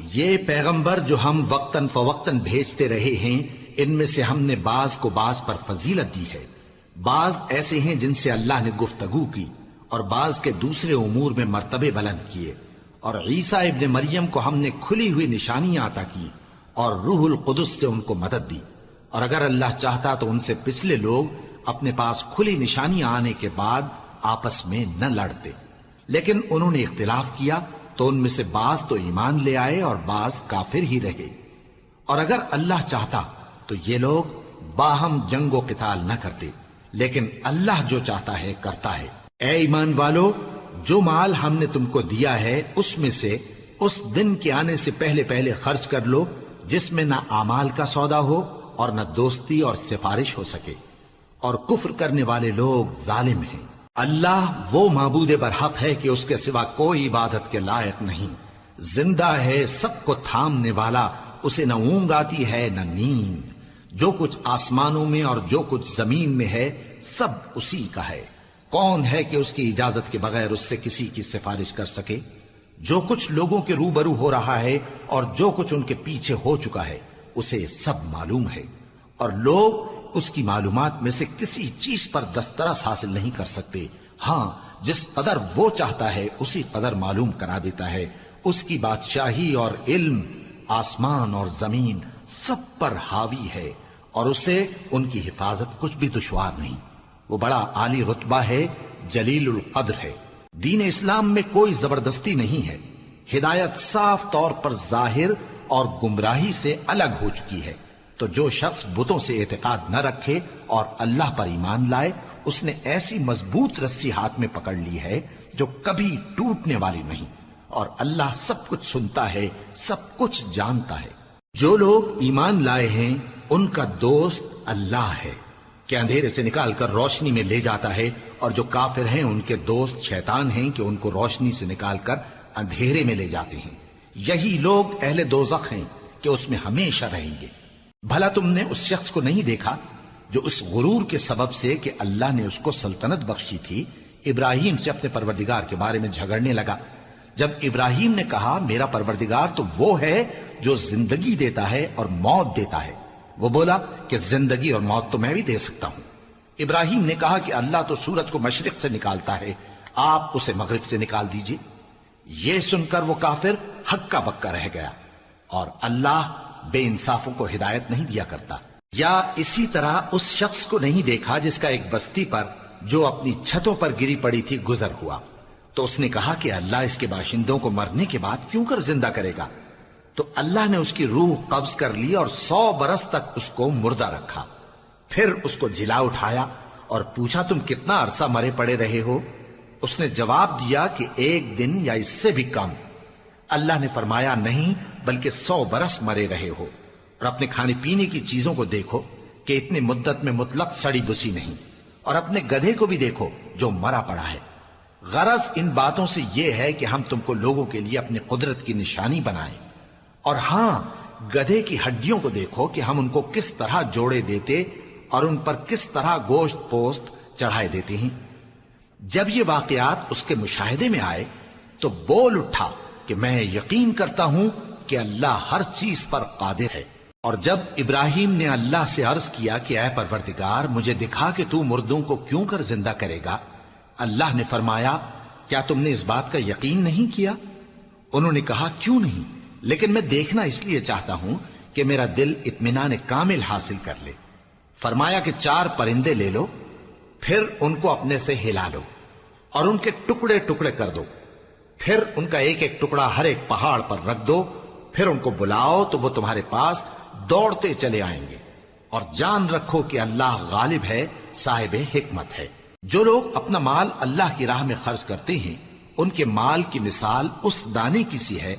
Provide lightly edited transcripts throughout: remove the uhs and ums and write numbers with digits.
یہ پیغمبر جو ہم وقتاً فوقتاً بھیجتے رہے ہیں، ان میں سے ہم نے بعض کو بعض پر فضیلت دی ہے۔ بعض ایسے ہیں جن سے اللہ نے گفتگو کی، اور بعض کے دوسرے امور میں مرتبے بلند کیے۔ اور عیسیٰ ابن مریم کو ہم نے کھلی ہوئی نشانیاں عطا کی اور روح القدس سے ان کو مدد دی، اور اگر اللہ چاہتا تو ان سے پچھلے لوگ اپنے پاس کھلی نشانیاں آنے کے بعد آپس میں نہ لڑتے، لیکن انہوں نے اختلاف کیا تو ان میں سے بعض تو ایمان لے آئے اور بعض کافر ہی رہے۔ اور اگر اللہ چاہتا تو یہ لوگ باہم جنگ و قتال نہ کرتے، لیکن اللہ جو چاہتا ہے کرتا ہے۔ اے ایمان والو، جو مال ہم نے تم کو دیا ہے اس میں سے اس دن کے آنے سے پہلے پہلے خرچ کر لو جس میں نہ اعمال کا سودا ہو اور نہ دوستی اور سفارش ہو سکے، اور کفر کرنے والے لوگ ظالم ہیں۔ اللہ وہ معبود برحق ہے کہ اس کے سوا کوئی عبادت کے لائق نہیں، زندہ ہے، سب کو تھامنے والا، اسے نہ اونگ آتی ہے نہ نیند۔ جو کچھ آسمانوں میں اور جو کچھ زمین میں ہے سب اسی کا ہے۔ کون ہے کہ اس کی اجازت کے بغیر اس سے کسی کی سفارش کر سکے؟ جو کچھ لوگوں کے روبرو ہو رہا ہے اور جو کچھ ان کے پیچھے ہو چکا ہے اسے سب معلوم ہے، اور لوگ اس کی معلومات میں سے کسی چیز پر دسترس حاصل نہیں کر سکتے۔ ہاں، جس قدر وہ چاہتا ہے اسی قدر معلوم کرا دیتا ہے۔ اس کی بادشاہی اور علم آسمان اور زمین سب پر حاوی ہے، اور اسے ان کی حفاظت کچھ بھی دشوار نہیں۔ وہ بڑا عالی رتبہ ہے، جلیل القدر ہے۔ دین اسلام میں کوئی زبردستی نہیں ہے، ہدایت صاف طور پر ظاہر اور گمراہی سے الگ ہو چکی ہے۔ تو جو شخص بتوں سے اعتقاد نہ رکھے اور اللہ پر ایمان لائے، اس نے ایسی مضبوط رسی ہاتھ میں پکڑ لی ہے جو کبھی ٹوٹنے والی نہیں، اور اللہ سب کچھ سنتا ہے، سب کچھ جانتا ہے۔ جو لوگ ایمان لائے ہیں ان کا دوست اللہ ہے کہ اندھیرے سے نکال کر روشنی میں لے جاتا ہے، اور جو کافر ہیں ان کے دوست شیطان ہیں کہ ان کو روشنی سے نکال کر اندھیرے میں لے جاتے ہیں۔ یہی لوگ اہل دوزخ ہیں کہ اس میں ہمیشہ رہیں گے۔ بھلا تم نے اس شخص کو نہیں دیکھا جو اس غرور کے سبب سے کہ اللہ نے اس کو سلطنت بخشی تھی، ابراہیم سے اپنے پروردگار کے بارے میں جھگڑنے لگا؟ جب ابراہیم نے کہا میرا پروردگار تو وہ ہے جو زندگی دیتا ہے اور موت دیتا ہے، وہ بولا کہ زندگی اور موت تو میں بھی دے سکتا ہوں۔ ابراہیم نے کہا کہ اللہ تو سورج کو مشرق سے نکالتا ہے، آپ اسے مغرب سے نکال دیجئے۔ یہ سن کر وہ کافر ہکا بکا رہ گیا، اور اللہ بے انصافوں کو ہدایت نہیں دیا کرتا۔ یا اسی طرح اس شخص کو نہیں دیکھا جس کا ایک بستی پر جو اپنی چھتوں پر گری پڑی تھی گزر ہوا، تو اس نے کہا کہ اللہ اس کے باشندوں کو مرنے کے بعد کیوں کر زندہ کرے گا؟ تو اللہ نے اس کی روح قبض کر لی اور 100 برس تک اس کو مردہ رکھا۔ پھر اس کو جلا اٹھایا اور پوچھا تم کتنا عرصہ مرے پڑے رہے ہو؟ اس نے جواب دیا کہ 1 دن یا اس سے بھی کم۔ اللہ نے فرمایا نہیں، بلکہ 100 برس مرے رہے ہو، اور اپنے کھانے پینے کی چیزوں کو دیکھو کہ اتنی مدت میں مطلق سڑی بسی نہیں، اور اپنے گدھے کو بھی دیکھو جو مرا پڑا ہے۔ غرض ان باتوں سے یہ ہے کہ ہم تم کو لوگوں کے لیے اپنی قدرت کی نشانی بنائیں۔ اور ہاں، گدھے کی ہڈیوں کو دیکھو کہ ہم ان کو کس طرح جوڑے دیتے اور ان پر کس طرح گوشت پوست چڑھائے دیتے ہیں۔ جب یہ واقعات اس کے مشاہدے میں آئے تو بول اٹھا کہ میں یقین کرتا ہوں کہ اللہ ہر چیز پر قادر ہے۔ اور جب ابراہیم نے اللہ سے عرض کیا کہ اے پروردگار مجھے دکھا کہ تو مردوں کو کیوں کر زندہ کرے گا، اللہ نے فرمایا کیا تم نے اس بات کا یقین نہیں کیا؟ انہوں نے کہا کیوں نہیں، لیکن میں دیکھنا اس لیے چاہتا ہوں کہ میرا دل اطمینان کامل حاصل کر لے۔ فرمایا کہ 4 پرندے لے لو، پھر ان کو اپنے سے ہلا لو اور ان کے ٹکڑے ٹکڑے کر دو، پھر ان کا ایک ایک ٹکڑا ہر ایک پہاڑ پر رکھ دو، پھر ان کو بلاؤ تو وہ تمہارے پاس دوڑتے چلے آئیں گے، اور جان رکھو کہ اللہ غالب ہے، صاحب حکمت ہے۔ جو لوگ اپنا مال اللہ کی راہ میں خرچ کرتے ہیں ان کے مال کی مثال اس دانے کی سی ہے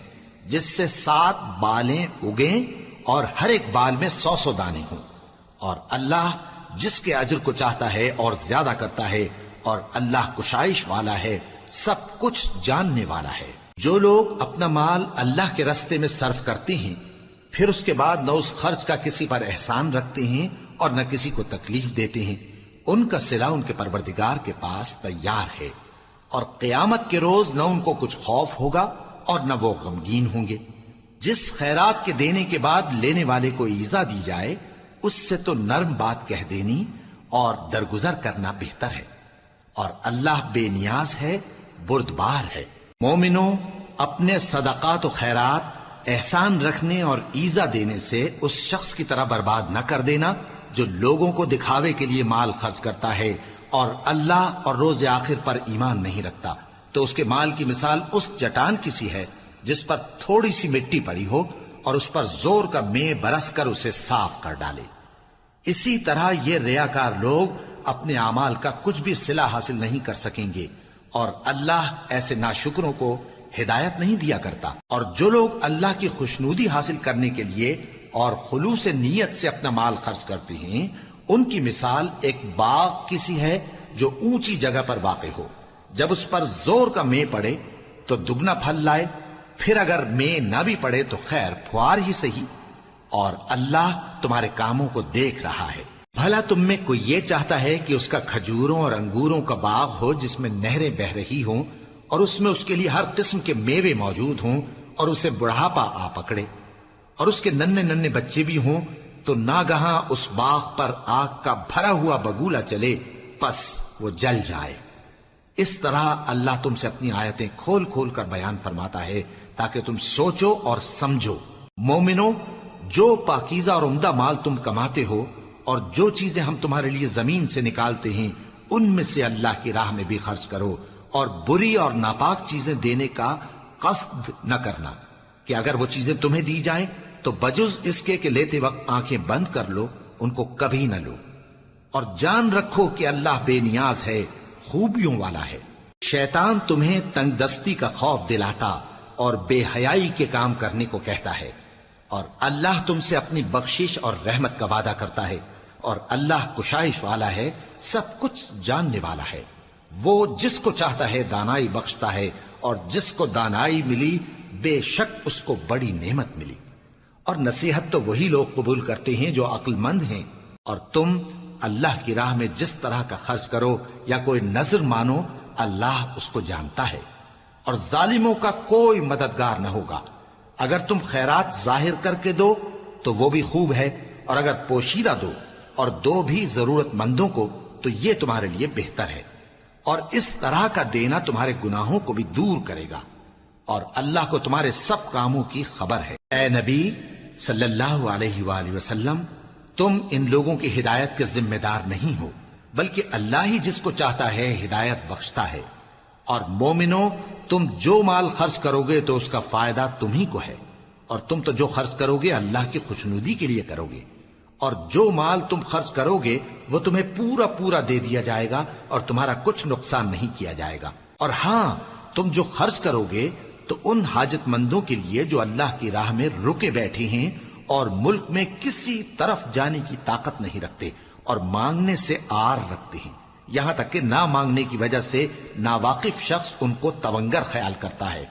جس سے 7 بالیں اگیں اور ہر ایک بال میں 100 دانے ہوں، اور اللہ جس کے اجر کو چاہتا ہے اور زیادہ کرتا ہے، اور اللہ کشائش والا ہے، سب کچھ جاننے والا ہے۔ جو لوگ اپنا مال اللہ کے راستے میں صرف کرتے ہیں پھر اس کے بعد نہ اس خرچ کا کسی پر احسان رکھتے ہیں اور نہ کسی کو تکلیف دیتے ہیں، ان کا صلہ ان کے پروردگار کے پاس تیار ہے، اور قیامت کے روز نہ ان کو کچھ خوف ہوگا اور نہ وہ غمگین ہوں گے۔ جس خیرات کے دینے کے بعد لینے والے کو ایذا دی جائے اس سے تو نرم بات کہہ دینی اور درگزر کرنا بہتر ہے، اور اللہ بے نیاز ہے، بردبار ہے۔ مومنوں، اپنے صدقات و خیرات احسان رکھنے اور ایذا دینے سے اس شخص کی طرح برباد نہ کر دینا جو لوگوں کو دکھاوے کے لیے مال خرچ کرتا ہے اور اللہ اور روز آخر پر ایمان نہیں رکھتا، تو اس کے مال کی مثال اس چٹان کی سی ہے جس پر تھوڑی سی مٹی پڑی ہو اور اس پر زور کا مے برس کر اسے صاف کر ڈالے۔ اسی طرح یہ ریاکار لوگ اپنے اعمال کا کچھ بھی صلہ حاصل نہیں کر سکیں گے، اور اللہ ایسے ناشکروں کو ہدایت نہیں دیا کرتا۔ اور جو لوگ اللہ کی خوشنودی حاصل کرنے کے لیے اور خلوص نیت سے اپنا مال خرچ کرتے ہیں، ان کی مثال ایک باغ کی سی ہے جو اونچی جگہ پر واقع ہو، جب اس پر زور کا مے پڑے تو دگنا پھل لائے، پھر اگر مے نہ بھی پڑے تو خیر پھوار ہی صحیح، اور اللہ تمہارے کاموں کو دیکھ رہا ہے۔ بھلا تم میں کوئی یہ چاہتا ہے کہ اس کا کھجوروں اور انگوروں کا باغ ہو جس میں نہریں بہہ رہی ہوں اور اس میں اس کے لیے ہر قسم کے میوے موجود ہوں اور اسے بڑھاپا آ پکڑے اور اس کے ننھے ننھے بچے بھی ہوں، تو ناگہاں اس باغ پر آگ کا بھرا ہوا بگولا چلے، پس وہ جل جائے۔ اس طرح اللہ تم سے اپنی آیتیں کھول کھول کر بیان فرماتا ہے تاکہ تم سوچو اور سمجھو۔ مومنو، جو پاکیزہ اور عمدہ مال تم کماتے ہو اور جو چیزیں ہم تمہارے لیے زمین سے نکالتے ہیں ان میں سے اللہ کی راہ میں بھی خرچ کرو، اور بری اور ناپاک چیزیں دینے کا قصد نہ کرنا کہ اگر وہ چیزیں تمہیں دی جائیں تو بجز اس کے کہ لیتے وقت آنکھیں بند کر لو ان کو کبھی نہ لو، اور جان رکھو کہ اللہ بے نیاز ہے، خوبیوں والا ہے۔ شیطان تمہیں تنگ دستی کا خوف دلاتا اور بے حیائی کے کام کرنے کو کہتا ہے، اور اللہ تم سے اپنی بخشش اور رحمت کا وعدہ کرتا ہے، اور اللہ کشائش والا ہے، سب کچھ جاننے والا ہے۔ وہ جس کو چاہتا ہے دانائی بخشتا ہے، اور جس کو دانائی ملی بے شک اس کو بڑی نعمت ملی۔ اور نصیحت تو وہی لوگ قبول کرتے ہیں جو عقل مند ہیں، اور تم اللہ کی راہ میں جس طرح کا خرچ کرو یا کوئی نذر مانو اللہ اس کو جانتا ہے، اور ظالموں کا کوئی مددگار نہ ہوگا۔ اگر تم خیرات ظاہر کر کے دو تو وہ بھی خوب ہے، اور اگر پوشیدہ دو اور دو بھی ضرورت مندوں کو تو یہ تمہارے لیے بہتر ہے، اور اس طرح کا دینا تمہارے گناہوں کو بھی دور کرے گا، اور اللہ کو تمہارے سب کاموں کی خبر ہے۔ اے نبی صلی اللہ علیہ وآلہ وسلم، تم ان لوگوں کی ہدایت کے ذمہ دار نہیں ہو، بلکہ اللہ ہی جس کو چاہتا ہے ہدایت بخشتا ہے۔ اور مومنو، تم جو مال خرچ کرو گے تو اس کا فائدہ تمہیں کو ہے، اور تم تو جو خرچ کرو گے اللہ کی خوشنودی کے لیے کرو گے، اور جو مال تم خرچ کرو گے وہ تمہیں پورا پورا دے دیا جائے گا اور تمہارا کچھ نقصان نہیں کیا جائے گا۔ اور ہاں، تم جو خرچ کرو گے تو ان حاجت مندوں کے لیے جو اللہ کی راہ میں رکے بیٹھے ہیں اور ملک میں کسی طرف جانے کی طاقت نہیں رکھتے اور مانگنے سے آر رکھتے ہیں، یہاں تک کہ نہ مانگنے کی وجہ سے ناواقف شخص ان کو تونگر خیال کرتا ہے،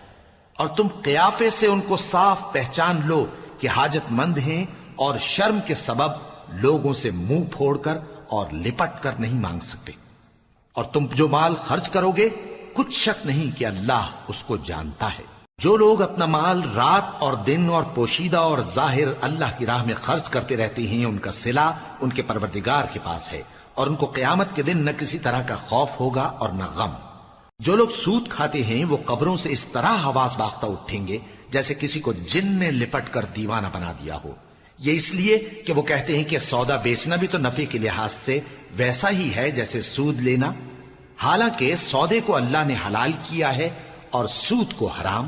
اور تم قیافے سے ان کو صاف پہچان لو کہ حاجت مند ہیں، اور شرم کے سبب لوگوں سے منہ پھوڑ کر اور لپٹ کر نہیں مانگ سکتے۔ اور تم جو مال خرچ کرو گے کچھ شک نہیں کہ اللہ اس کو جانتا ہے۔ جو لوگ اپنا مال رات اور دن اور پوشیدہ اور ظاہر اللہ کی راہ میں خرچ کرتے رہتے ہیں، ان کا صلہ ان کے پروردگار کے پاس ہے، اور ان کو قیامت کے دن نہ کسی طرح کا خوف ہوگا اور نہ غم۔ جو لوگ سود کھاتے ہیں وہ قبروں سے اس طرح حواس باختہ اٹھیں گے جیسے کسی کو جن نے لپٹ کر دیوانہ بنا دیا ہو، یہ اس لیے کہ وہ کہتے ہیں کہ سودا بیچنا بھی تو نفع کے لحاظ سے ویسا ہی ہے جیسے سود لینا، حالانکہ سودے کو اللہ نے حلال کیا ہے اور سود کو حرام۔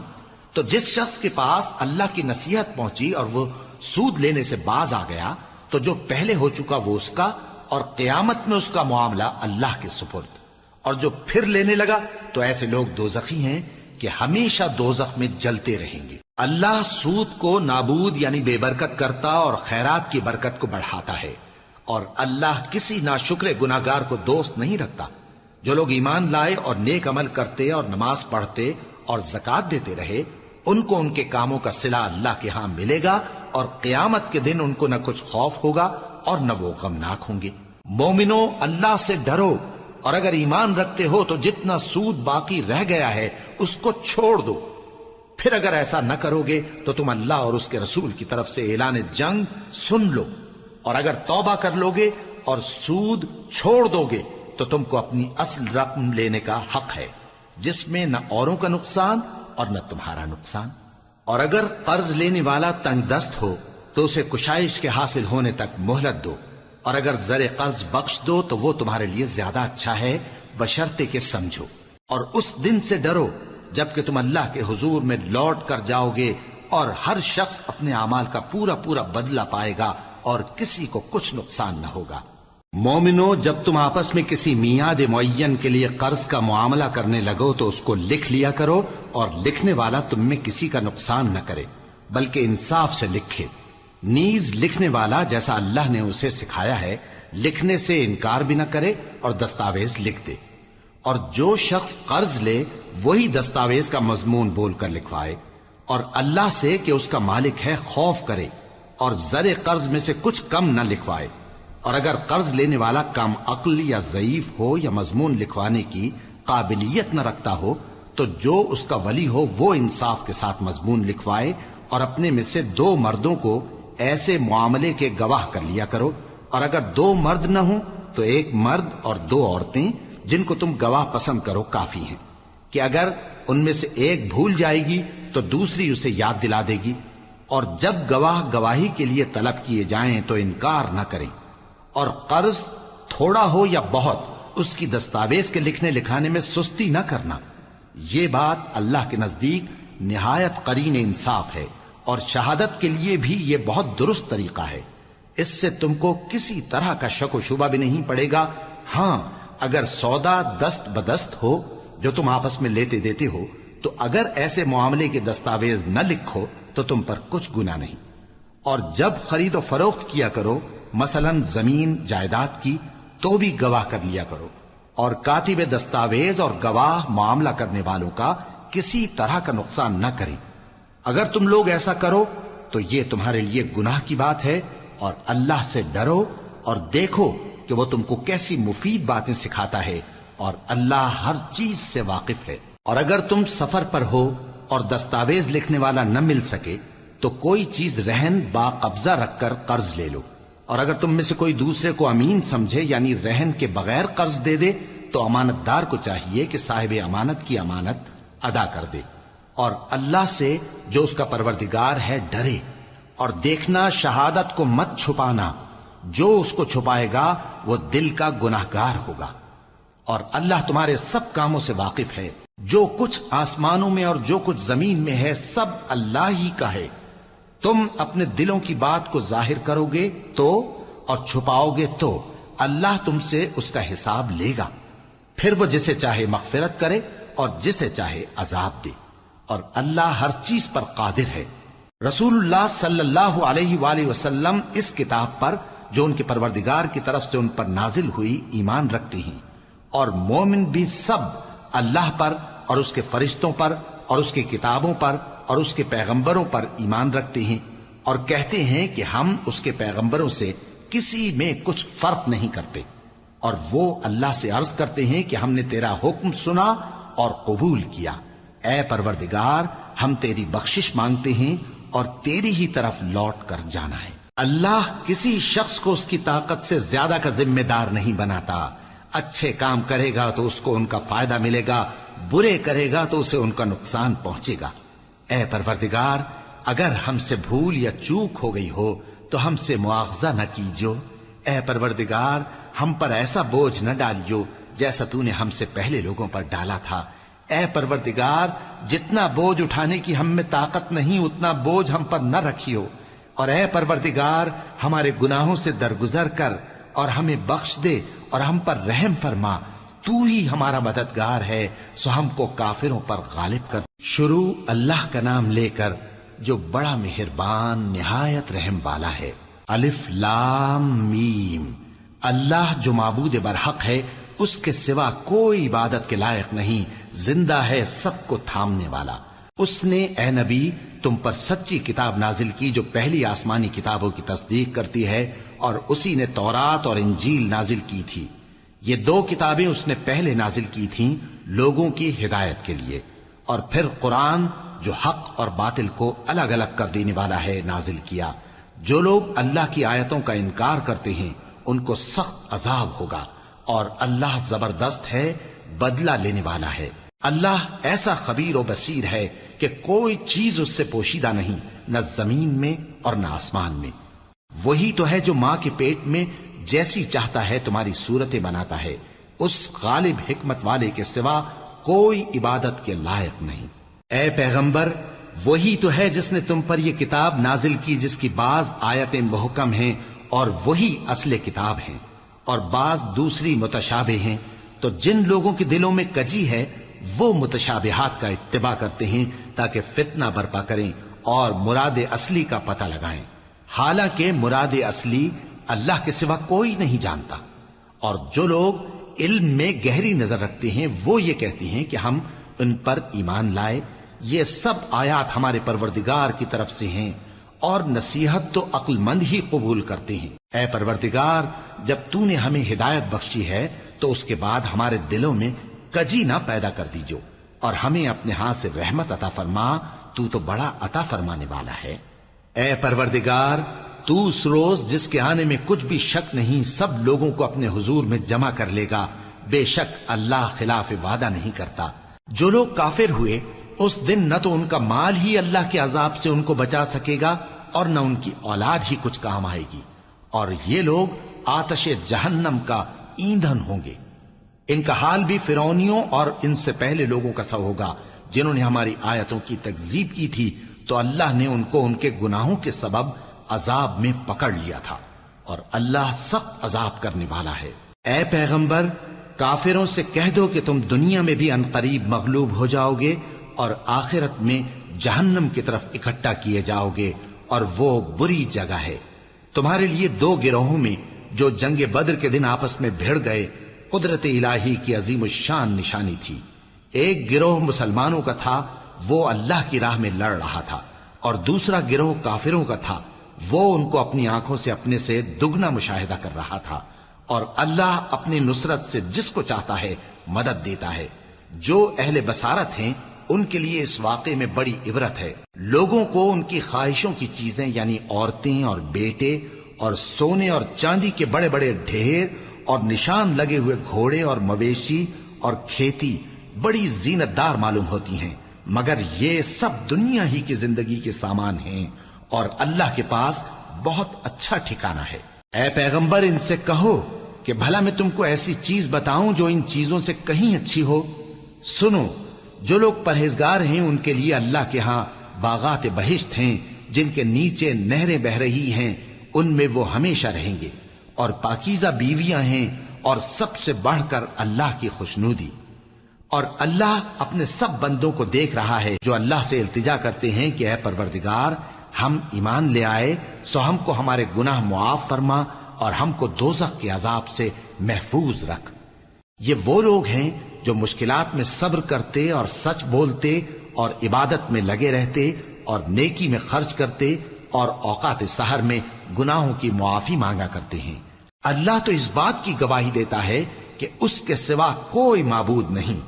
تو جس شخص کے پاس اللہ کی نصیحت پہنچی اور وہ سود لینے سے باز آ گیا تو جو پہلے ہو چکا وہ اس کا، اور قیامت میں اس کا معاملہ اللہ کے سپرد، اور جو پھر لینے لگا تو ایسے لوگ دوزخی ہیں کہ ہمیشہ دوزخ میں جلتے رہیں گے۔ اللہ سود کو نابود یعنی بے برکت کرتا اور خیرات کی برکت کو بڑھاتا ہے، اور اللہ کسی ناشکر گناہگار کو دوست نہیں رکھتا۔ جو لوگ ایمان لائے اور نیک عمل کرتے اور نماز پڑھتے اور زکوٰۃ دیتے رہے، ان کو ان کے کاموں کا صلہ اللہ کے ہاں ملے گا، اور قیامت کے دن ان کو نہ کچھ خوف ہوگا اور نہ وہ غمناک ہوں گے۔ مومنو، اللہ سے ڈرو، اور اگر ایمان رکھتے ہو تو جتنا سود باقی رہ گیا ہے اس کو چھوڑ دو، پھر اگر ایسا نہ کرو گے تو تم اللہ اور اس کے رسول کی طرف سے اعلان جنگ سن لو، اور اگر توبہ کر لو گے اور سود چھوڑ دو گے تو تم کو اپنی اصل رقم لینے کا حق ہے، جس میں نہ اوروں کا نقصان اور نہ تمہارا نقصان۔ اور اگر قرض لینے والا تنگ دست ہو تو اسے کشائش کے حاصل ہونے تک مہلت دو، اور اگر زر قرض بخش دو تو وہ تمہارے لیے زیادہ اچھا ہے، بشرطے کہ سمجھو۔ اور اس دن سے ڈرو جبکہ تم اللہ کے حضور میں لوٹ کر جاؤ گے، اور ہر شخص اپنے اعمال کا پورا پورا بدلہ پائے گا اور کسی کو کچھ نقصان نہ ہوگا۔ مومنو، جب تم آپس میں کسی میعاد معین کے لیے قرض کا معاملہ کرنے لگو تو اس کو لکھ لیا کرو، اور لکھنے والا تم میں کسی کا نقصان نہ کرے بلکہ انصاف سے لکھے۔ نیز لکھنے والا جیسا اللہ نے اسے سکھایا ہے لکھنے سے انکار بھی نہ کرے اور دستاویز لکھ دے، اور جو شخص قرض لے وہی دستاویز کا مضمون بول کر لکھوائے، اور اللہ سے کہ اس کا مالک ہے خوف کرے، اور زر قرض میں سے کچھ کم نہ لکھوائے۔ اور اگر قرض لینے والا کم عقل یا ضعیف ہو یا مضمون لکھوانے کی قابلیت نہ رکھتا ہو تو جو اس کا ولی ہو وہ انصاف کے ساتھ مضمون لکھوائے، اور اپنے میں سے 2 مردوں کو ایسے معاملے کے گواہ کر لیا کرو، اور اگر 2 مرد نہ ہوں تو 1 مرد اور 2 عورتیں جن کو تم گواہ پسند کرو کافی ہیں، کہ اگر ان میں سے ایک بھول جائے گی تو دوسری اسے یاد دلا دے گی۔ اور جب گواہ گواہی کے لیے طلب کیے جائیں تو انکار نہ کریں، اور قرض تھوڑا ہو یا بہت اس کی دستاویز کے لکھنے لکھانے میں سستی نہ کرنا۔ یہ بات اللہ کے نزدیک نہایت قرین انصاف ہے، اور شہادت کے لیے بھی یہ بہت درست طریقہ ہے۔ اس سے تم کو کسی طرح کا شک و شبہ بھی نہیں پڑے گا۔ ہاں، اگر سودا دست بدست ہو جو تم آپس میں لیتے دیتے ہو تو اگر ایسے معاملے کے دستاویز نہ لکھو تو تم پر کچھ گناہ نہیں۔ اور جب خرید و فروخت کیا کرو، مثلا زمین جائیداد کی، تو بھی گواہ کر لیا کرو، اور کاتب دستاویز اور گواہ معاملہ کرنے والوں کا کسی طرح کا نقصان نہ کریں۔ اگر تم لوگ ایسا کرو تو یہ تمہارے لیے گناہ کی بات ہے، اور اللہ سے ڈرو اور دیکھو کہ وہ تم کو کیسی مفید باتیں سکھاتا ہے، اور اللہ ہر چیز سے واقف ہے۔ اور اگر تم سفر پر ہو اور دستاویز لکھنے والا نہ مل سکے تو کوئی چیز رہن با قبضہ رکھ کر قرض لے لو، اور اگر تم میں سے کوئی دوسرے کو امین سمجھے یعنی رہن کے بغیر قرض دے دے تو امانت دار کو چاہیے کہ صاحب امانت کی امانت ادا کر دے، اور اللہ سے جو اس کا پروردگار ہے ڈرے، اور دیکھنا شہادت کو مت چھپانا، جو اس کو چھپائے گا وہ دل کا گناہگار ہوگا۔ اور اللہ تمہارے سب کاموں سے واقف ہے، جو کچھ آسمانوں میں اور جو کچھ زمین میں ہے سب اللہ ہی کا ہے۔ تم اپنے دلوں کی بات کو ظاہر کرو گے تو اور چھپاؤ گے تو اللہ تم سے اس کا حساب لے گا، پھر وہ جسے چاہے مغفرت کرے اور جسے چاہے عذاب دے، اور اللہ ہر چیز پر قادر ہے۔ رسول اللہ صلی اللہ علیہ وآلہ وسلم اس کتاب پر جو ان کے پروردگار کی طرف سے ان پر نازل ہوئی ایمان رکھتے ہیں، اور مومن بھی سب اللہ پر اور اس کے فرشتوں پر اور اس کی کتابوں پر اور اس کے پیغمبروں پر ایمان رکھتے ہیں، اور کہتے ہیں کہ ہم اس کے پیغمبروں سے کسی میں کچھ فرق نہیں کرتے، اور وہ اللہ سے عرض کرتے ہیں کہ ہم نے تیرا حکم سنا اور قبول کیا۔ اے پروردگار، ہم تیری بخشش مانگتے ہیں اور تیری ہی طرف لوٹ کر جانا ہے۔ اللہ کسی شخص کو اس کی طاقت سے زیادہ کا ذمہ دار نہیں بناتا۔ اچھے کام کرے گا تو اس کو ان کا فائدہ ملے گا، برے کرے گا تو اسے ان کا نقصان پہنچے گا۔ اے پروردگار، اگر ہم سے بھول یا چوک ہو گئی ہو تو ہم سے مواخذہ نہ کیجو۔ اے پروردگار، ہم پر ایسا بوجھ نہ ڈالیو جیسا تو نے ہم سے پہلے لوگوں پر ڈالا تھا۔ اے پروردگار، جتنا بوجھ اٹھانے کی ہم میں طاقت نہیں اتنا بوجھ ہم پر نہ رکھیو، اور اے پروردگار، ہمارے گناہوں سے درگزر کر اور ہمیں بخش دے اور ہم پر رحم فرما، تو ہی ہمارا مددگار ہے، سو ہم کو کافروں پر غالب کر۔ شروع اللہ کا نام لے کر جو بڑا مہربان نہایت رحم والا ہے۔ الف لام میم۔ اللہ جو معبود برحق ہے، اس کے سوا کوئی عبادت کے لائق نہیں، زندہ ہے، سب کو تھامنے والا۔ اس نے اے نبی تم پر سچی کتاب نازل کی جو پہلی آسمانی کتابوں کی تصدیق کرتی ہے، اور اسی نے تورات اور انجیل نازل کی تھی۔ یہ 2 کتابیں اس نے پہلے نازل کی تھیں لوگوں کی ہدایت کے لیے، اور پھر قرآن جو حق اور باطل کو الگ الگ کر دینے والا ہے نازل کیا۔ جو لوگ اللہ کی آیتوں کا انکار کرتے ہیں ان کو سخت عذاب ہوگا، اور اللہ زبردست ہے، بدلہ لینے والا ہے۔ اللہ ایسا خبیر و بصیر ہے کہ کوئی چیز اس سے پوشیدہ نہیں، نہ زمین میں اور نہ آسمان میں۔ وہی تو ہے جو ماں کے پیٹ میں جیسی چاہتا ہے تمہاری صورتیں بناتا ہے، اس غالب حکمت والے کے سوا کوئی عبادت کے لائق نہیں۔ اے پیغمبر، وہی تو ہے جس نے تم پر یہ کتاب نازل کی جس کی بعض آیتیں محکم ہیں اور وہی اصل کتاب ہیں، اور بعض دوسری متشابہ ہیں۔ تو جن لوگوں کے دلوں میں کجی ہے وہ متشابہات کا اتباع کرتے ہیں تاکہ فتنہ برپا کریں اور مراد اصلی کا پتہ لگائیں، حالانکہ مراد اصلی اللہ کے سوا کوئی نہیں جانتا۔ اور جو لوگ علم میں گہری نظر رکھتے ہیں وہ یہ کہتے ہیں کہ ہم ان پر ایمان لائے، یہ سب آیات ہمارے پروردگار کی طرف سے ہیں، اور نصیحت تو عقل مند ہی قبول کرتے ہیں۔ اے پروردگار، جب تو نے ہمیں ہدایت بخشی ہے تو اس کے بعد ہمارے دلوں میں کجی نہ پیدا کر دیجو، اور ہمیں اپنے ہاتھ سے رحمت عطا فرما، تو بڑا عطا فرمانے والا ہے۔ اے پروردگار، تو اس روز جس کے آنے میں کچھ بھی شک نہیں سب لوگوں کو اپنے حضور میں جمع کر لے گا، بے شک اللہ خلاف وعدہ نہیں کرتا۔ جو لوگ کافر ہوئے اس دن نہ تو ان کا مال ہی اللہ کے عذاب سے ان کو بچا سکے گا اور نہ ان کی اولاد ہی کچھ کام آئے گی، اور یہ لوگ آتش جہنم کا ایندھن ہوں گے۔ ان کا حال بھی فرعونیوں اور ان سے پہلے لوگوں کا سا ہوگا جنہوں نے ہماری آیتوں کی تکذیب کی تھی، تو اللہ نے ان کو ان کے گناہوں کے سبب عذاب میں پکڑ لیا تھا، اور اللہ سخت عذاب کرنے والا ہے۔ اے پیغمبر، کافروں سے کہہ دو کہ تم دنیا میں بھی عنقریب مغلوب ہو جاؤ گے اور آخرت میں جہنم کی طرف اکٹھا کیے جاؤ گے، اور وہ بری جگہ ہے۔ تمہارے لیے دو گروہوں میں جو جنگ بدر کے دن آپس میں بھیڑ گئے قدرت الہی کی عظیم الشان نشانی تھی۔ ایک گروہ مسلمانوں کا تھا، وہ اللہ کی راہ میں لڑ رہا تھا، اور دوسرا گروہ کافروں کا تھا، وہ ان کو اپنی آنکھوں سے اپنے سے دگنا مشاہدہ کر رہا تھا۔ اور اللہ اپنی نصرت سے جس کو چاہتا ہے مدد دیتا ہے۔ جو اہل بصارت ہیں ان کے لیے اس واقعے میں بڑی عبرت ہے۔ لوگوں کو ان کی خواہشوں کی چیزیں یعنی عورتیں اور بیٹے اور سونے اور چاندی کے بڑے بڑے ڈھیر اور نشان لگے ہوئے گھوڑے اور مویشی اور کھیتی بڑی زینت دار معلوم ہوتی ہیں، مگر یہ سب دنیا ہی کی زندگی کے سامان ہیں، اور اللہ کے پاس بہت اچھا ٹھکانہ ہے۔ اے پیغمبر، ان سے کہو کہ بھلا میں تم کو ایسی چیز بتاؤں جو ان چیزوں سے کہیں اچھی ہو؟ سنو، جو لوگ پرہیزگار ہیں ان کے لیے اللہ کے ہاں باغات بہشت ہیں جن کے نیچے نہریں بہ رہی ہیں، ان میں وہ ہمیشہ رہیں گے، اور پاکیزہ بیویاں ہیں، اور سب سے بڑھ کر اللہ کی خوشنودی۔ اور اللہ اپنے سب بندوں کو دیکھ رہا ہے جو اللہ سے التجا کرتے ہیں کہ اے پروردگار، ہم ایمان لے آئے سو ہم کو ہمارے گناہ معاف فرما اور ہم کو دوزخ کے عذاب سے محفوظ رکھ۔ یہ وہ لوگ ہیں جو مشکلات میں صبر کرتے اور سچ بولتے اور عبادت میں لگے رہتے اور نیکی میں خرچ کرتے اور اوقات سحر میں گناہوں کی معافی مانگا کرتے ہیں۔ اللہ تو اس بات کی گواہی دیتا ہے کہ اس کے سوا کوئی معبود نہیں،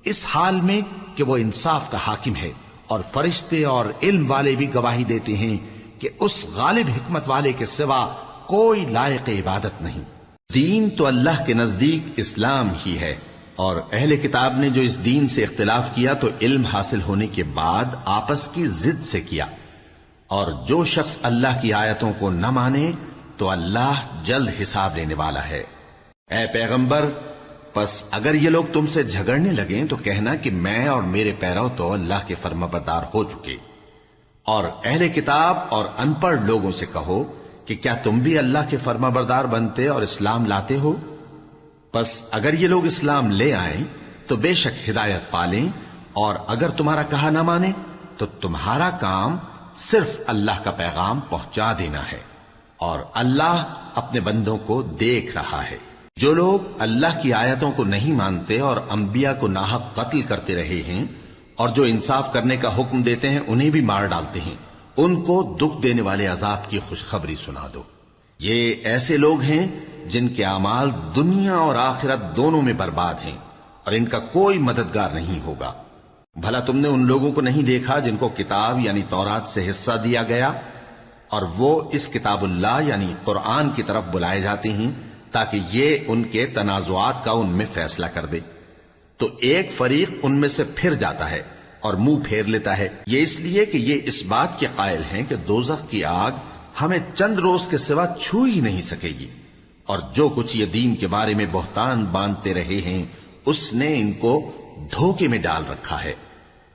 اس حال میں کہ وہ انصاف کا حاکم ہے، اور فرشتے اور علم والے بھی گواہی دیتے ہیں کہ اس غالب حکمت والے کے سوا کوئی لائق عبادت نہیں۔ دین تو اللہ کے نزدیک اسلام ہی ہے، اور اہل کتاب نے جو اس دین سے اختلاف کیا تو علم حاصل ہونے کے بعد آپس کی ضد سے کیا، اور جو شخص اللہ کی آیتوں کو نہ مانے تو اللہ جلد حساب لینے والا ہے۔ اے پیغمبر، پس اگر یہ لوگ تم سے جھگڑنے لگیں تو کہنا کہ میں اور میرے پیرو تو اللہ کے فرمانبردار ہو چکے، اور اہل کتاب اور ان پڑھ لوگوں سے کہو کہ کیا تم بھی اللہ کے فرمانبردار بنتے اور اسلام لاتے ہو؟ پس اگر یہ لوگ اسلام لے آئیں تو بے شک ہدایت پالیں، اور اگر تمہارا کہا نہ مانے تو تمہارا کام صرف اللہ کا پیغام پہنچا دینا ہے، اور اللہ اپنے بندوں کو دیکھ رہا ہے۔ جو لوگ اللہ کی آیتوں کو نہیں مانتے اور انبیاء کو ناحق قتل کرتے رہے ہیں، اور جو انصاف کرنے کا حکم دیتے ہیں انہیں بھی مار ڈالتے ہیں، ان کو دکھ دینے والے عذاب کی خوشخبری سنا دو۔ یہ ایسے لوگ ہیں جن کے اعمال دنیا اور آخرت دونوں میں برباد ہیں، اور ان کا کوئی مددگار نہیں ہوگا۔ بھلا تم نے ان لوگوں کو نہیں دیکھا جن کو کتاب یعنی تورات سے حصہ دیا گیا اور وہ اس کتاب اللہ یعنی قرآن کی طرف بلائے جاتے ہیں تاکہ یہ ان کے تنازعات کا ان میں فیصلہ کر دے؟ تو ایک فریق ان میں سے پھر جاتا ہے اور منہ پھیر لیتا ہے، یہ اس لیے کہ یہ اس بات کے قائل ہیں کہ دوزخ کی آگ ہمیں چند روز کے سوا چھو ہی نہیں سکے گی، اور جو کچھ یہ دین کے بارے میں بہتان باندھتے رہے ہیں اس نے ان کو دھوکے میں ڈال رکھا ہے۔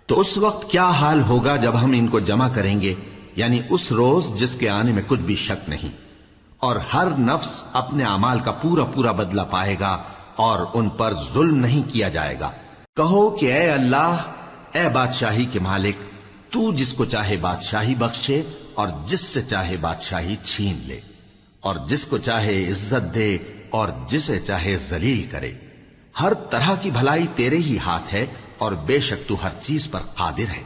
تو اس وقت کیا حال ہوگا جب ہم ان کو جمع کریں گے، یعنی اس روز جس کے آنے میں کچھ بھی شک نہیں، اور ہر نفس اپنے اعمال کا پورا پورا بدلہ پائے گا اور ان پر ظلم نہیں کیا جائے گا۔ کہو کہ اے اللہ، اے بادشاہی کے مالک، تو جس کو چاہے بادشاہی بخشے اور جس سے چاہے بادشاہی چھین لے، اور جس کو چاہے عزت دے اور جسے چاہے ذلیل کرے۔ ہر طرح کی بھلائی تیرے ہی ہاتھ ہے اور بے شک تو ہر چیز پر قادر ہے۔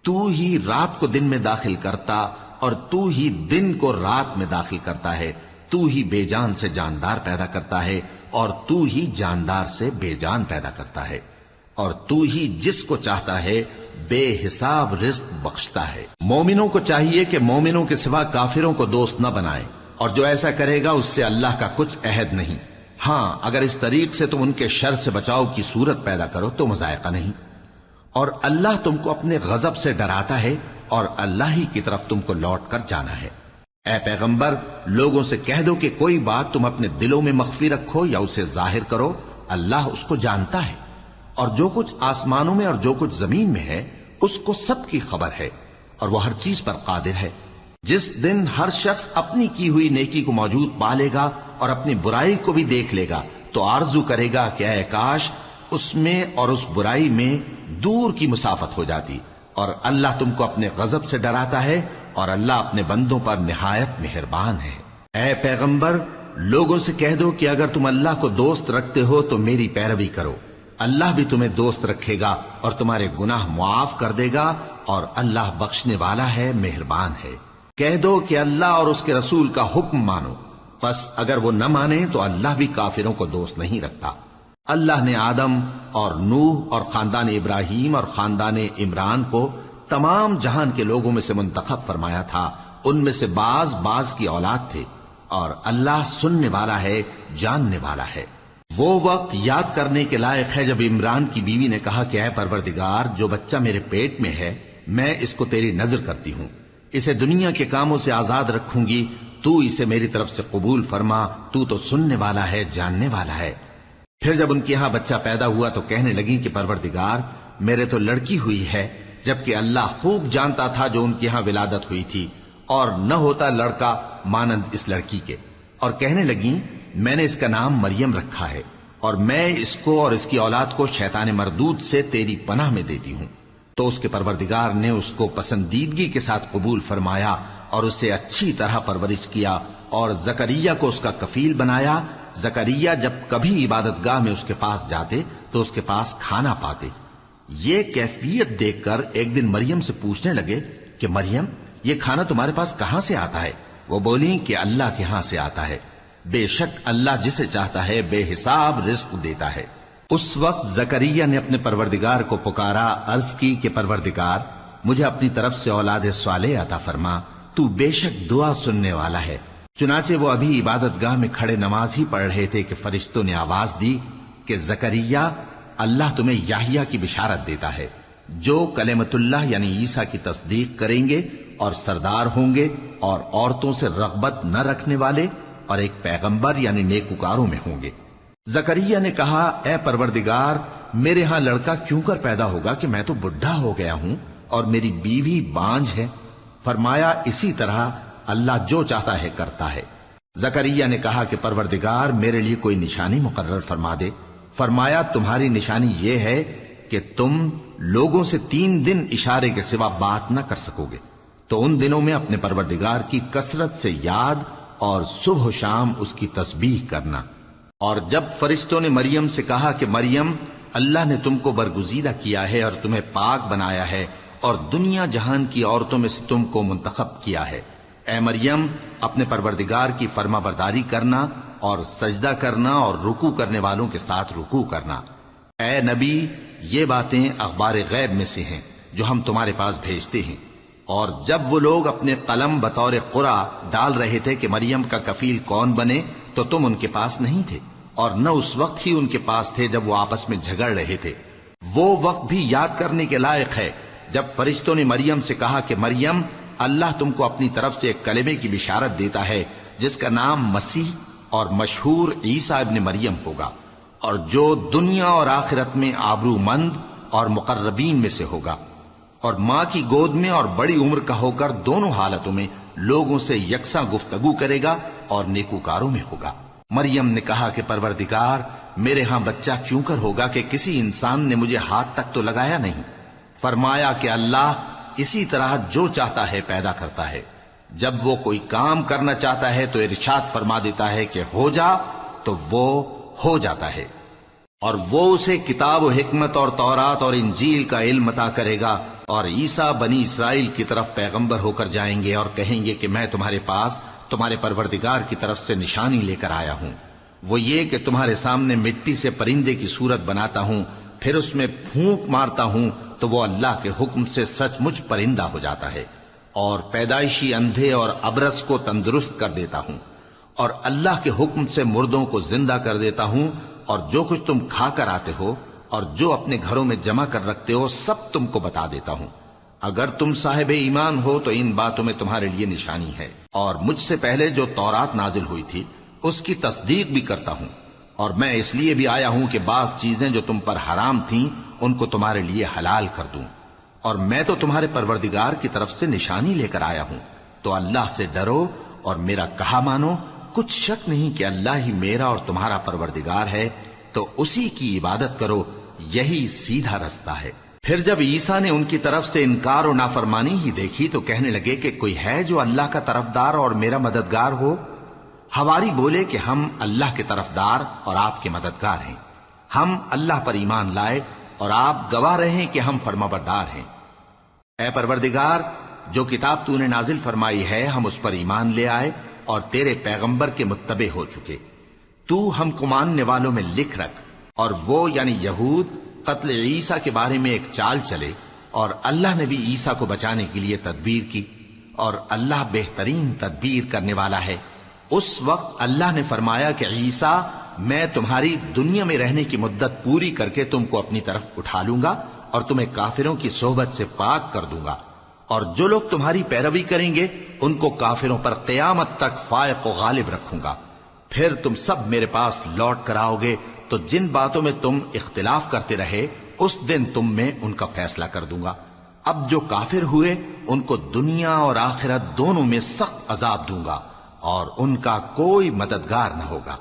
تو ہی رات کو دن میں داخل کرتا اور تو ہی دن کو رات میں داخل کرتا ہے، تو ہی بے جان سے جاندار پیدا کرتا ہے اور تو ہی جاندار سے بے جان پیدا کرتا ہے، اور تو ہی جس کو چاہتا ہے بے حساب رزق بخشتا ہے۔ مومنوں کو چاہیے کہ مومنوں کے سوا کافروں کو دوست نہ بنائیں، اور جو ایسا کرے گا اس سے اللہ کا کچھ عہد نہیں۔ ہاں، اگر اس طریق سے تم ان کے شر سے بچاؤ کی صورت پیدا کرو تو مذائقہ نہیں، اور اللہ تم کو اپنے غضب سے ڈراتا ہے اور اللہ ہی کی طرف تم کو لوٹ کر جانا ہے۔ اے پیغمبر، لوگوں سے کہہ دو کہ کوئی بات تم اپنے دلوں میں مخفی رکھو یا اسے ظاہر کرو، اللہ اس کو جانتا ہے، اور جو کچھ آسمانوں میں اور جو کچھ زمین میں ہے اس کو سب کی خبر ہے، اور وہ ہر چیز پر قادر ہے۔ جس دن ہر شخص اپنی کی ہوئی نیکی کو موجود پا لے گا اور اپنی برائی کو بھی دیکھ لے گا تو آرزو کرے گا کہ اے کاش اس میں اور اس برائی میں دور کی مسافت ہو جاتی، اور اللہ تم کو اپنے غضب سے ڈراتا ہے اور اللہ اپنے بندوں پر نہایت مہربان ہے۔ اے پیغمبر، لوگوں سے کہہ دو کہ اگر تم اللہ کو دوست رکھتے ہو تو میری پیروی کرو، اللہ بھی تمہیں دوست رکھے گا اور تمہارے گناہ معاف کر دے گا، اور اللہ بخشنے والا ہے، مہربان ہے۔ کہہ دو کہ اللہ اور اس کے رسول کا حکم مانو، پس اگر وہ نہ مانے تو اللہ بھی کافروں کو دوست نہیں رکھتا۔ اللہ نے آدم اور نوح اور خاندان ابراہیم اور خاندان عمران کو تمام جہان کے لوگوں میں سے منتخب فرمایا تھا، ان میں سے بعض کی اولاد تھے، اور اللہ سننے والا ہے، جاننے والا ہے۔ وہ وقت یاد کرنے کے لائق ہے جب عمران کی بیوی نے کہا کہ اے پروردگار، جو بچہ میرے پیٹ میں ہے میں اس کو تیری نظر کرتی ہوں، اسے دنیا کے کاموں سے آزاد رکھوں گی، تو اسے میری طرف سے قبول فرما، تو سننے والا ہے، جاننے والا ہے۔ پھر جب ان کے ہاں بچہ پیدا ہوا تو کہنے لگی کہ پروردگار، میرے تو لڑکی ہوئی ہے، جبکہ اللہ خوب جانتا تھا جو ان کے ہاں ولادت ہوئی تھی، اور نہ ہوتا لڑکا مانند اس لڑکی کے، اور کہنے لگی میں نے اس کا نام مریم رکھا ہے، اور میں اس کو اور اس کی اولاد کو شیطان مردود سے تیری پناہ میں دیتی ہوں۔ تو اس کے پروردگار نے اس کو پسندیدگی کے ساتھ قبول فرمایا اور اسے اچھی طرح پرورش کیا، اور زکریا کو اس کا کفیل بنایا۔ زکریا جب کبھی عبادت گاہ میں اس کے پاس جاتے تو اس کے پاس کھانا پاتے۔ یہ کیفیت دیکھ کر ایک دن مریم سے پوچھنے لگے کہ مریم، یہ کھانا تمہارے پاس کہاں سے آتا ہے؟ وہ بولی کہ اللہ کے ہاں سے آتا ہے، بے شک اللہ جسے چاہتا ہے بے حساب رزق دیتا ہے۔ اس وقت زکریا نے اپنے پروردگار کو پکارا، عرض کی کہ پروردگار، مجھے اپنی طرف سے اولاد صالح عطا فرما، تو بے شک دعا سننے والا ہے۔ چنانچہ وہ ابھی عبادت گاہ میں کھڑے نماز ہی پڑھ رہے تھے کہ فرشتوں نے آواز دی کہ زکریا، اللہ تمہیں یحییٰ کی بشارت دیتا ہے، جو کلمۃ اللہ یعنی عیسیٰ کی تصدیق کریں گے اور سردار ہوں گے اور عورتوں سے رغبت نہ رکھنے والے اور ایک پیغمبر یعنی نیکوکاروں میں ہوں گے۔ زکریا نے کہا، اے پروردگار، میرے ہاں لڑکا کیوں کر پیدا ہوگا کہ میں تو بڈھا ہو گیا ہوں اور میری بیوی بانجھ ہے؟ فرمایا، اسی طرح اللہ جو چاہتا ہے کرتا ہے۔ زکریا نے کہا کہ پروردگار، میرے لیے کوئی نشانی مقرر فرما دے۔ فرمایا، تمہاری نشانی یہ ہے کہ تم لوگوں سے 3 دن اشارے کے سوا بات نہ کر سکو گے، تو ان دنوں میں اپنے پروردگار کی کثرت سے یاد اور صبح و شام اس کی تسبیح کرنا۔ اور جب فرشتوں نے مریم سے کہا کہ مریم، اللہ نے تم کو برگزیدہ کیا ہے اور تمہیں پاک بنایا ہے اور دنیا جہان کی عورتوں میں سے تم کو منتخب کیا ہے، اے مریم، اپنے پروردگار کی فرما برداری کرنا اور سجدہ کرنا اور رکوع کرنے والوں کے ساتھ رکوع کرنا۔ اے نبی، یہ باتیں اخبار غیب میں سے ہیں جو ہم تمہارے پاس بھیجتے ہیں۔ اور جب وہ لوگ اپنے قلم بطور قرعہ ڈال رہے تھے کہ مریم کا کفیل کون بنے تو تم ان کے پاس نہیں تھے، اور نہ اس وقت ہی ان کے پاس تھے جب وہ آپس میں جھگڑ رہے تھے۔ وہ وقت بھی یاد کرنے کے لائق ہے جب فرشتوں نے مریم سے کہا کہ مریم، اللہ تم کو اپنی طرف سے ایک کلمے کی بشارت دیتا ہے جس کا نام مسیح اور مشہور عیسیٰ ابن مریم ہوگا، اور جو دنیا اور آخرت میں آبرو مند اور مقربین میں سے ہوگا، اور ماں کی گود میں اور بڑی عمر کا ہو کر دونوں حالتوں میں لوگوں سے یکساں گفتگو کرے گا اور نیکوکاروں میں ہوگا۔ مریم نے کہا کہ پروردگار، میرے ہاں بچہ کیوں کر ہوگا کہ کسی انسان نے مجھے ہاتھ تک تو لگایا نہیں۔ فرمایا کہ اللہ اسی طرح جو چاہتا ہے پیدا کرتا ہے، جب وہ کوئی کام کرنا چاہتا ہے تو ارشاد فرما دیتا ہے کہ ہو جا تو وہ ہو جاتا ہے۔ اور وہ اسے کتاب و حکمت اور تورات اور انجیل کا علم عطا کرے گا، اور عیسیٰ بنی اسرائیل کی طرف پیغمبر ہو کر جائیں گے اور کہیں گے کہ میں تمہارے پاس تمہارے پروردگار کی طرف سے نشانی لے کر آیا ہوں، وہ یہ کہ تمہارے سامنے مٹی سے پرندے کی صورت بناتا ہوں، پھر اس میں پھونک مارتا ہوں تو وہ اللہ کے حکم سے سچ مچ پرندہ ہو جاتا ہے، اور پیدائشی اندھے اور ابرص کو تندرست کر دیتا ہوں، اور اللہ کے حکم سے مردوں کو زندہ کر دیتا ہوں، اور جو کچھ تم کھا کر آتے ہو اور جو اپنے گھروں میں جمع کر رکھتے ہو سب تم کو بتا دیتا ہوں۔ اگر تم صاحب ایمان ہو تو ان باتوں میں تمہارے لیے نشانی ہے، اور مجھ سے پہلے جو تورات نازل ہوئی تھی اس کی تصدیق بھی کرتا ہوں، اور میں اس لیے بھی آیا ہوں کہ بعض چیزیں جو تم پر حرام تھیں ان کو تمہارے لیے حلال کر دوں، اور میں تو تمہارے پروردگار کی طرف سے نشانی لے کر آیا ہوں، تو اللہ سے ڈرو اور میرا کہا مانو۔ کچھ شک نہیں کہ اللہ ہی میرا اور تمہارا پروردگار ہے، تو اسی کی عبادت کرو، یہی سیدھا رستہ ہے۔ پھر جب عیسیٰ نے ان کی طرف سے انکار و نافرمانی ہی دیکھی تو کہنے لگے کہ کوئی ہے جو اللہ کا طرفدار اور میرا مددگار ہو؟ حواری بولے کہ ہم اللہ کے طرفدار اور آپ کے مددگار ہیں، ہم اللہ پر ایمان لائے اور آپ گواہ رہے کہ ہم فرمانبردار ہیں۔ اے پروردگار، جو کتاب تو نے نازل فرمائی ہے ہم اس پر ایمان لے آئے اور تیرے پیغمبر کے متبع ہو چکے، تو ہم کو ماننے والوں میں لکھ رکھ۔ اور وہ یعنی یہود قتل عیسیٰ کے بارے میں ایک چال چلے، اور اللہ نے بھی عیسیٰ کو بچانے کے لیے تدبیر کی، اور اللہ بہترین تدبیر کرنے والا ہے۔ اس وقت اللہ نے فرمایا کہ عیسیٰ، میں تمہاری دنیا میں رہنے کی مدت پوری کر کے تم کو اپنی طرف اٹھا لوں گا اور تمہیں کافروں کی صحبت سے پاک کر دوں گا، اور جو لوگ تمہاری پیروی کریں گے ان کو کافروں پر قیامت تک فائق و غالب رکھوں گا۔ پھر تم سب میرے پاس لوٹ کر آؤ گے تو جن باتوں میں تم اختلاف کرتے رہے اس دن تم میں ان کا فیصلہ کر دوں گا۔ اب جو کافر ہوئے ان کو دنیا اور آخرت دونوں میں سخت عذاب دوں گا، اور ان کا کوئی مددگار نہ ہوگا۔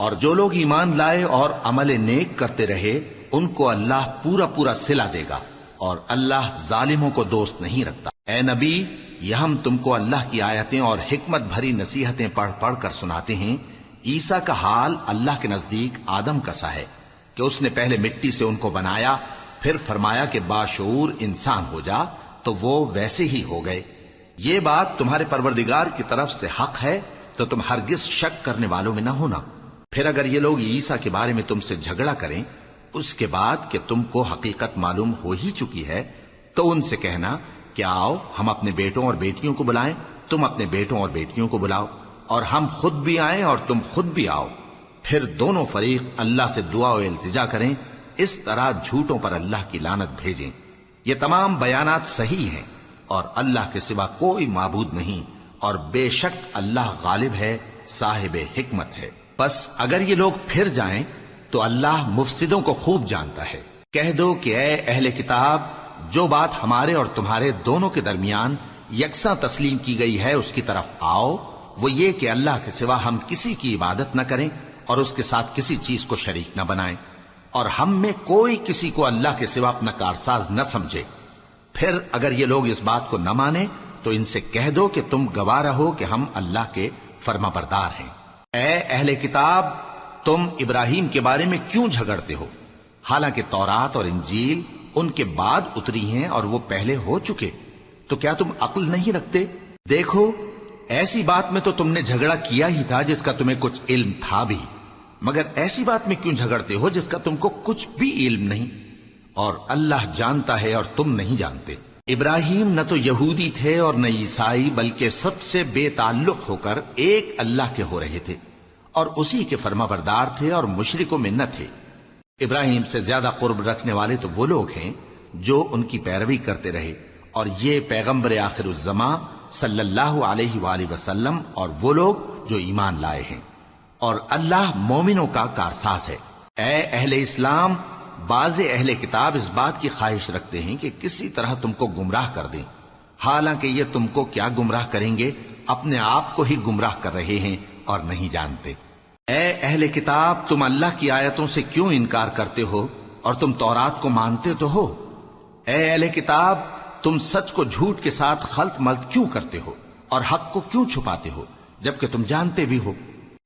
اور جو لوگ ایمان لائے اور عمل نیک کرتے رہے ان کو اللہ پورا پورا صلہ دے گا، اور اللہ ظالموں کو دوست نہیں رکھتا۔ اے نبی، یہ ہم تم کو اللہ کی آیتیں اور حکمت بھری نصیحتیں پڑھ پڑھ کر سناتے ہیں۔ عیسیٰ کا حال اللہ کے نزدیک آدم کا سا ہے کہ اس نے پہلے مٹی سے ان کو بنایا، پھر فرمایا کہ باشعور انسان ہو جا، تو وہ ویسے ہی ہو گئے۔ یہ بات تمہارے پروردگار کی طرف سے حق ہے، تو تم ہرگز شک کرنے والوں میں نہ ہونا۔ پھر اگر یہ لوگ عیسیٰ کے بارے میں تم سے جھگڑا کریں اس کے بعد کہ تم کو حقیقت معلوم ہو ہی چکی ہے، تو ان سے کہنا کہ آؤ ہم اپنے بیٹوں اور بیٹیوں کو بلائیں، تم اپنے بیٹوں اور بیٹیوں کو بلاؤ، اور ہم خود بھی آئیں اور تم خود بھی آؤ، پھر دونوں فریق اللہ سے دعا و التجا کریں، اس طرح جھوٹوں پر اللہ کی لعنت بھیجیں۔ یہ تمام بیانات صحیح ہیں، اور اللہ کے سوا کوئی معبود نہیں، اور بے شک اللہ غالب ہے، صاحب حکمت ہے۔ بس اگر یہ لوگ پھر جائیں تو اللہ مفسدوں کو خوب جانتا ہے۔ کہہ دو کہ اے اہل کتاب، جو بات ہمارے اور تمہارے دونوں کے درمیان یکساں تسلیم کی گئی ہے اس کی طرف آؤ، وہ یہ کہ اللہ کے سوا ہم کسی کی عبادت نہ کریں اور اس کے ساتھ کسی چیز کو شریک نہ بنائیں، اور ہم میں کوئی کسی کو اللہ کے سوا اپنا کارساز نہ سمجھے۔ پھر اگر یہ لوگ اس بات کو نہ مانیں تو ان سے کہہ دو کہ تم گواہ رہو کہ ہم اللہ کے فرما بردار ہیں۔ اے اہل کتاب، تم ابراہیم کے بارے میں کیوں جھگڑتے ہو؟ حالانکہ تورات اور انجیل ان کے بعد اتری ہیں اور وہ پہلے ہو چکے، تو کیا تم عقل نہیں رکھتے؟ دیکھو، ایسی بات میں تو تم نے جھگڑا کیا ہی تھا جس کا تمہیں کچھ علم تھا بھی، مگر ایسی بات میں کیوں جھگڑتے ہو جس کا تم کو کچھ بھی علم نہیں؟ اور اللہ جانتا ہے اور تم نہیں جانتے۔ ابراہیم نہ تو یہودی تھے اور نہ عیسائی، بلکہ سب سے بے تعلق ہو کر ایک اللہ کے ہو رہے تھے اور اسی کے فرمانبردار تھے اور مشرکوں میں نہ تھے۔ ابراہیم سے زیادہ قرب رکھنے والے تو وہ لوگ ہیں جو ان کی پیروی کرتے رہے، اور یہ پیغمبر آخر الزماں صلی اللہ علیہ وآلہ وسلم اور وہ لوگ جو ایمان لائے ہیں، اور اللہ مومنوں کا کارساز ہے۔ اے اہل اسلام، بعض اہل کتاب اس بات کی خواہش رکھتے ہیں کہ کسی طرح تم کو گمراہ کر دیں، حالانکہ یہ تم کو کیا گمراہ کریں گے، اپنے آپ کو ہی گمراہ کر رہے ہیں اور نہیں جانتے۔ اے اہل کتاب، تم اللہ کی آیتوں سے کیوں انکار کرتے ہو اور تم تورات کو مانتے تو ہو؟ اے اہل کتاب، تم سچ کو جھوٹ کے ساتھ خلط ملط کیوں کرتے ہو اور حق کو کیوں چھپاتے ہو جبکہ تم جانتے بھی ہو؟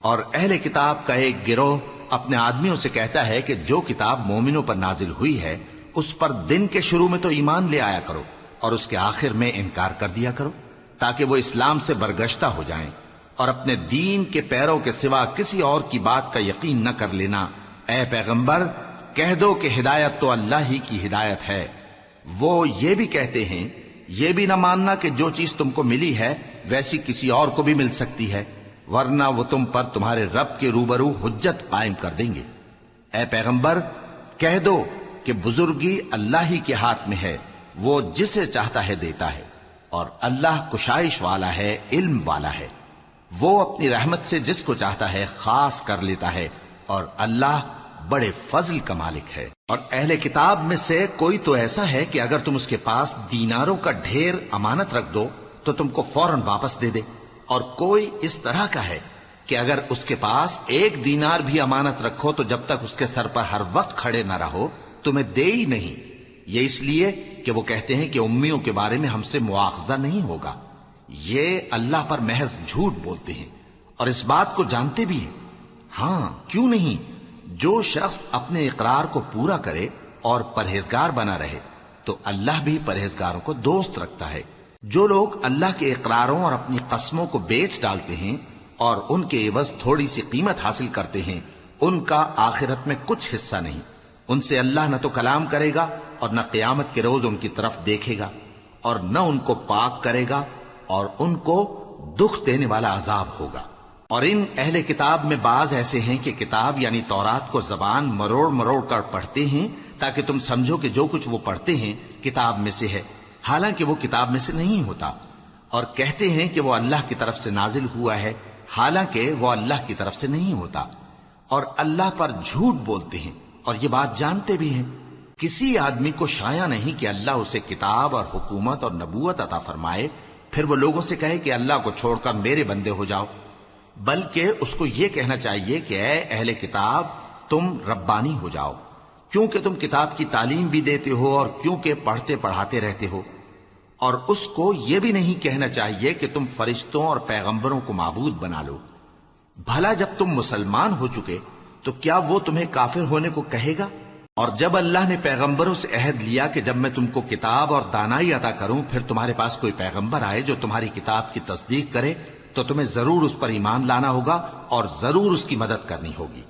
اور اہل کتاب کا ایک گروہ اپنے آدمیوں سے کہتا ہے کہ جو کتاب مومنوں پر نازل ہوئی ہے اس پر دن کے شروع میں تو ایمان لے آیا کرو اور اس کے آخر میں انکار کر دیا کرو، تاکہ وہ اسلام سے برگشتہ ہو جائیں اور اپنے دین کے پیروں کے سوا کسی اور کی بات کا یقین نہ کر لینا۔ اے پیغمبر، کہہ دو کہ ہدایت تو اللہ ہی کی ہدایت ہے۔ وہ یہ بھی کہتے ہیں، یہ بھی نہ ماننا کہ جو چیز تم کو ملی ہے ویسی کسی اور کو بھی مل سکتی ہے، ورنہ وہ تم پر تمہارے رب کے روبرو حجت قائم کر دیں گے۔ اے پیغمبر، کہہ دو کہ بزرگی اللہ ہی کے ہاتھ میں ہے، وہ جسے چاہتا ہے دیتا ہے، اور اللہ کشائش والا ہے، علم والا ہے۔ وہ اپنی رحمت سے جس کو چاہتا ہے خاص کر لیتا ہے، اور اللہ بڑے فضل کا مالک ہے۔ اور اہل کتاب میں سے کوئی تو ایسا ہے کہ اگر تم اس کے پاس دیناروں کا ڈھیر امانت رکھ دو تو تم کو فوراً واپس دے دے، اور کوئی اس طرح کا ہے کہ اگر اس کے پاس ایک دینار بھی امانت رکھو تو جب تک اس کے سر پر ہر وقت کھڑے نہ رہو تمہیں دے ہی نہیں۔ یہ اس لیے کہ وہ کہتے ہیں کہ امیوں کے بارے میں ہم سے مواخذہ نہیں ہوگا۔ یہ اللہ پر محض جھوٹ بولتے ہیں اور اس بات کو جانتے بھی ہیں۔ ہاں، کیوں نہیں؟ جو شخص اپنے اقرار کو پورا کرے اور پرہیزگار بنا رہے تو اللہ بھی پرہیزگاروں کو دوست رکھتا ہے۔ جو لوگ اللہ کے اقراروں اور اپنی قسموں کو بیچ ڈالتے ہیں اور ان کے عوض تھوڑی سی قیمت حاصل کرتے ہیں، ان کا آخرت میں کچھ حصہ نہیں۔ ان سے اللہ نہ تو کلام کرے گا اور نہ قیامت کے روز ان کی طرف دیکھے گا، اور نہ ان کو پاک کرے گا، اور ان کو دکھ دینے والا عذاب ہوگا۔ اور ان اہل کتاب میں بعض ایسے ہیں کہ کتاب یعنی تورات کو زبان مروڑ مروڑ کر پڑھتے ہیں تاکہ تم سمجھو کہ جو کچھ وہ پڑھتے ہیں کتاب میں سے ہے، حالانکہ وہ کتاب میں سے نہیں ہوتا، اور کہتے ہیں کہ وہ اللہ کی طرف سے نازل ہوا ہے، حالانکہ وہ اللہ کی طرف سے نہیں ہوتا، اور اللہ پر جھوٹ بولتے ہیں اور یہ بات جانتے بھی ہیں۔ کسی آدمی کو شایع نہیں کہ اللہ اسے کتاب اور حکومت اور نبوت عطا فرمائے پھر وہ لوگوں سے کہے کہ اللہ کو چھوڑ کر میرے بندے ہو جاؤ، بلکہ اس کو یہ کہنا چاہیے کہ اے اہل کتاب، تم ربانی ہو جاؤ، کیونکہ تم کتاب کی تعلیم بھی دیتے ہو اور کیونکہ پڑھتے پڑھاتے رہتے ہو۔ اور اس کو یہ بھی نہیں کہنا چاہیے کہ تم فرشتوں اور پیغمبروں کو معبود بنا لو۔ بھلا جب تم مسلمان ہو چکے تو کیا وہ تمہیں کافر ہونے کو کہے گا؟ اور جب اللہ نے پیغمبروں سے عہد لیا کہ جب میں تم کو کتاب اور دانائی عطا کروں پھر تمہارے پاس کوئی پیغمبر آئے جو تمہاری کتاب کی تصدیق کرے تو تمہیں ضرور اس پر ایمان لانا ہوگا اور ضرور اس کی مدد کرنی ہوگی۔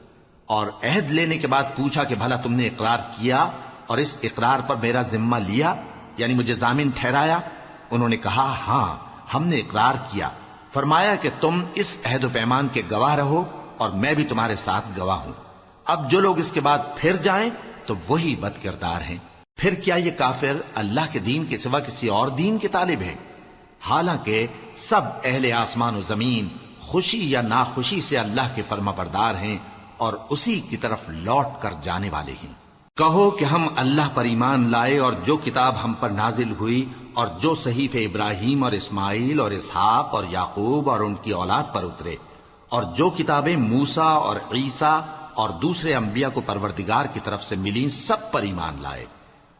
اور عہد لینے کے بعد پوچھا کہ بھلا تم نے اقرار کیا اور اس اقرار پر میرا ذمہ لیا، یعنی مجھے ضامن ٹھہرایا؟ انہوں نے کہا ہاں، ہم نے اقرار کیا۔ فرمایا کہ تم اس عہد و پیمان کے گواہ رہو اور میں بھی تمہارے ساتھ گواہ ہوں۔ اب جو لوگ اس کے بعد پھر جائیں تو وہی بد کردار ہیں۔ پھر کیا یہ کافر اللہ کے دین کے سوا کسی اور دین کے طالب ہیں؟ حالانکہ سب اہل آسمان و زمین خوشی یا ناخوشی سے اللہ کے فرما بردار ہیں اور اسی کی طرف لوٹ کر جانے والے ہیں۔ کہو کہ ہم اللہ پر ایمان لائے اور جو کتاب ہم پر نازل ہوئی اور جو صحیفے ابراہیم اور اسماعیل اور اسحاق اور یعقوب اور ان کی اولاد پر اترے، اور جو کتابیں موسیٰ اور عیسیٰ اور دوسرے انبیاء کو پروردگار کی طرف سے ملیں، سب پر ایمان لائے۔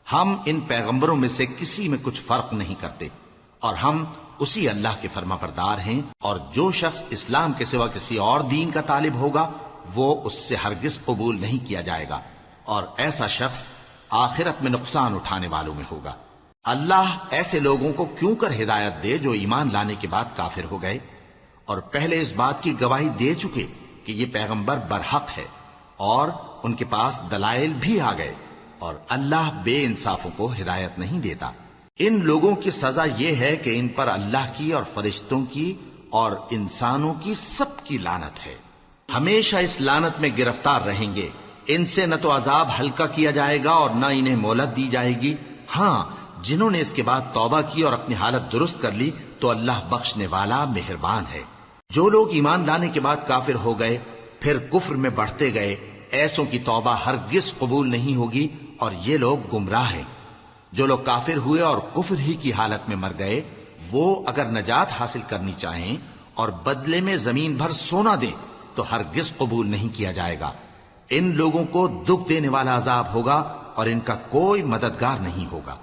ہم ان پیغمبروں میں سے کسی میں کچھ فرق نہیں کرتے، اور ہم اسی اللہ کے فرما بردار ہیں۔ اور جو شخص اسلام کے سوا کسی اور دین کا طالب ہوگا وہ اس سے ہرگز قبول نہیں کیا جائے گا، اور ایسا شخص آخرت میں نقصان اٹھانے والوں میں ہوگا۔ اللہ ایسے لوگوں کو کیوں کر ہدایت دے جو ایمان لانے کے بعد کافر ہو گئے اور پہلے اس بات کی گواہی دے چکے کہ یہ پیغمبر برحق ہے اور ان کے پاس دلائل بھی آ گئے، اور اللہ بے انصافوں کو ہدایت نہیں دیتا۔ ان لوگوں کی سزا یہ ہے کہ ان پر اللہ کی اور فرشتوں کی اور انسانوں کی سب کی لعنت ہے، ہمیشہ اس لعنت میں گرفتار رہیں گے۔ ان سے نہ تو عذاب ہلکا کیا جائے گا اور نہ انہیں مہلت دی جائے گی۔ ہاں، جنہوں نے اس کے بعد توبہ کی اور اپنی حالت درست کر لی تو اللہ بخشنے والا مہربان ہے۔ جو لوگ ایمان لانے کے بعد کافر ہو گئے پھر کفر میں بڑھتے گئے، ایسوں کی توبہ ہرگز قبول نہیں ہوگی اور یہ لوگ گمراہ ہیں۔ جو لوگ کافر ہوئے اور کفر ہی کی حالت میں مر گئے، وہ اگر نجات حاصل کرنی چاہیں اور بدلے میں زمین بھر سونا دیں تو ہرگز قبول نہیں کیا جائے گا۔ ان لوگوں کو دکھ دینے والا عذاب ہوگا اور ان کا کوئی مددگار نہیں ہوگا۔